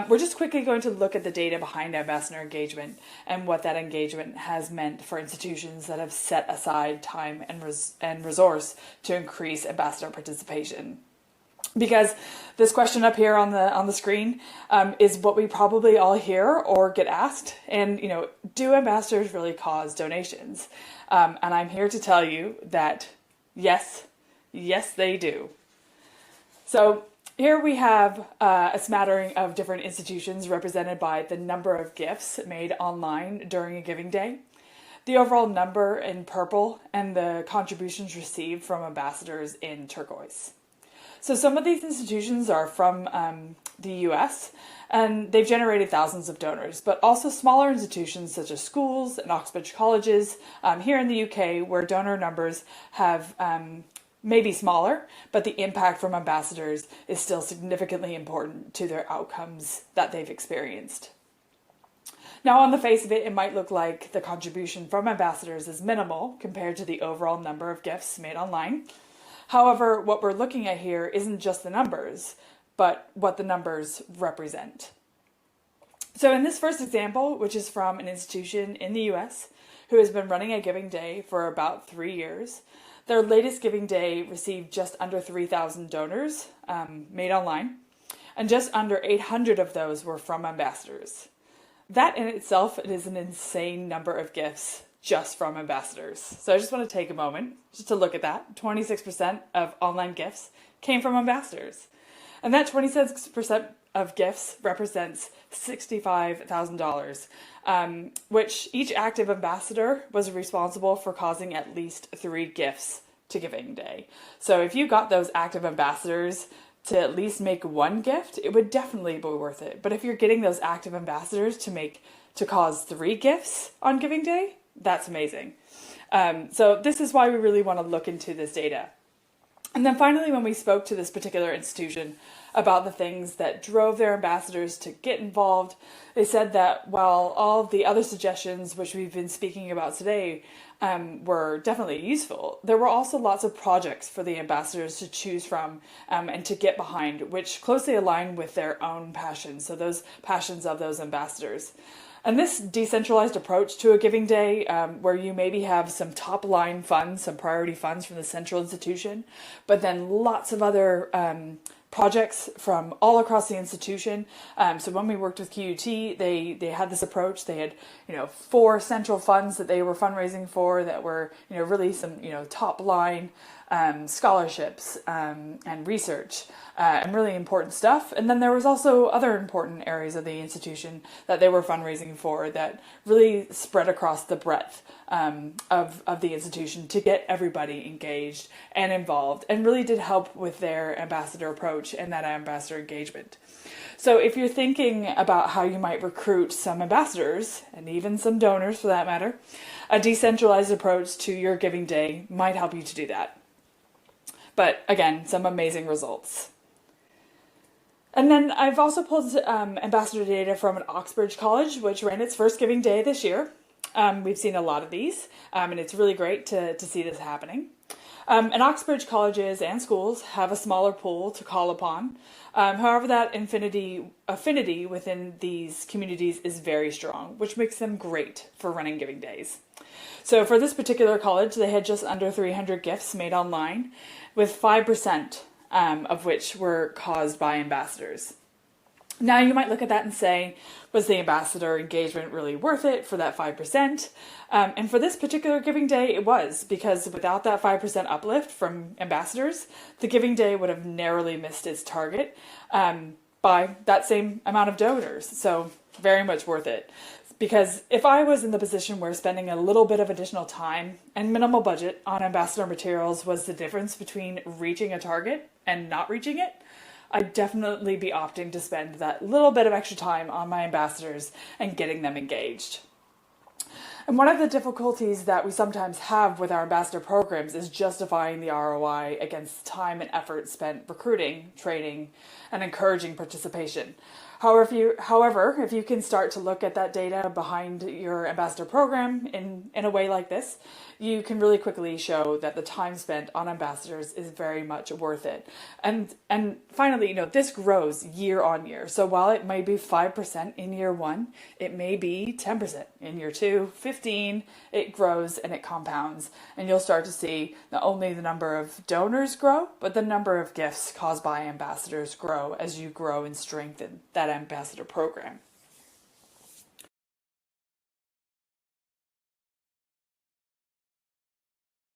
We're just quickly going to look at the data behind ambassador engagement and what that engagement has meant for institutions that have set aside time and resource to increase ambassador participation. Because this question up here on the screen is what we probably all hear or get asked. And, do ambassadors really cause donations? And I'm here to tell you that yes, they do. So here we have a smattering of different institutions represented by the number of gifts made online during a giving day, the overall number in purple, and the contributions received from ambassadors in turquoise. So some of these institutions are from the US, and they've generated thousands of donors, but also smaller institutions such as schools and Oxbridge colleges here in the UK, where donor numbers have maybe smaller, but the impact from ambassadors is still significantly important to their outcomes that they've experienced. Now, on the face of it, it might look like the contribution from ambassadors is minimal compared to the overall number of gifts made online. However, what we're looking at here isn't just the numbers, but what the numbers represent. So in this first example, which is from an institution in the US who has been running a giving day for about 3 years, their latest giving day received just under 3,000 donors made online, and just under 800 of those were from ambassadors. That in itself is an insane number of gifts just from ambassadors. So I just want to take a moment just to look at that. 26% of online gifts came from ambassadors. And that 26% of gifts represents $65,000, which each active ambassador was responsible for causing at least 3 gifts to Giving Day. So if you got those active ambassadors to at least make 1 gift, it would definitely be worth it. But if you're getting those active ambassadors to cause 3 gifts on Giving Day, that's amazing. So this is why we really want to look into this data. And then finally, when we spoke to this particular institution about the things that drove their ambassadors to get involved, they said that while all of the other suggestions which we've been speaking about today were definitely useful, there were also lots of projects for the ambassadors to choose from and to get behind, which closely align with their own passions, so those passions of those ambassadors. And this decentralized approach to a giving day, where you maybe have some top line funds, some priority funds from the central institution, but then lots of other projects from all across the institution. So when we worked with QUT, they had this approach. They had 4 central funds that they were fundraising for that were really some top line scholarships and research and really important stuff. And then there was also other important areas of the institution that they were fundraising for that really spread across the breadth of the institution to get everybody engaged and involved, and really did help with their ambassador approach and that ambassador engagement. So if you're thinking about how you might recruit some ambassadors, and even some donors for that matter, a decentralized approach to your giving day might help you to do that. But again, some amazing results. And then I've also pulled ambassador data from an Oxbridge college, which ran its first giving day this year. We've seen a lot of these, and it's really great to see this happening. And Oxbridge colleges and schools have a smaller pool to call upon. However, that affinity within these communities is very strong, which makes them great for running giving days. So for this particular college, they had just under 300 gifts made online, with 5% of which were caused by ambassadors. Now you might look at that and say, was the ambassador engagement really worth it for that 5%? And for this particular giving day, it was, because without that 5% uplift from ambassadors, the giving day would have narrowly missed its target by that same amount of donors. So very much worth it. Because if I was in the position where spending a little bit of additional time and minimal budget on ambassador materials was the difference between reaching a target and not reaching it, I'd definitely be opting to spend that little bit of extra time on my ambassadors and getting them engaged. And one of the difficulties that we sometimes have with our ambassador programs is justifying the ROI against time and effort spent recruiting, training, and encouraging participation. However, if you can start to look at that data behind your ambassador program in a way like this, you can really quickly show that the time spent on ambassadors is very much worth it. And finally, this grows year on year. So while it may be 5% in year one, it may be 10% in year two, 15, it grows and it compounds. And you'll start to see not only the number of donors grow, but the number of gifts caused by ambassadors grow as you grow and strengthen that ambassador program.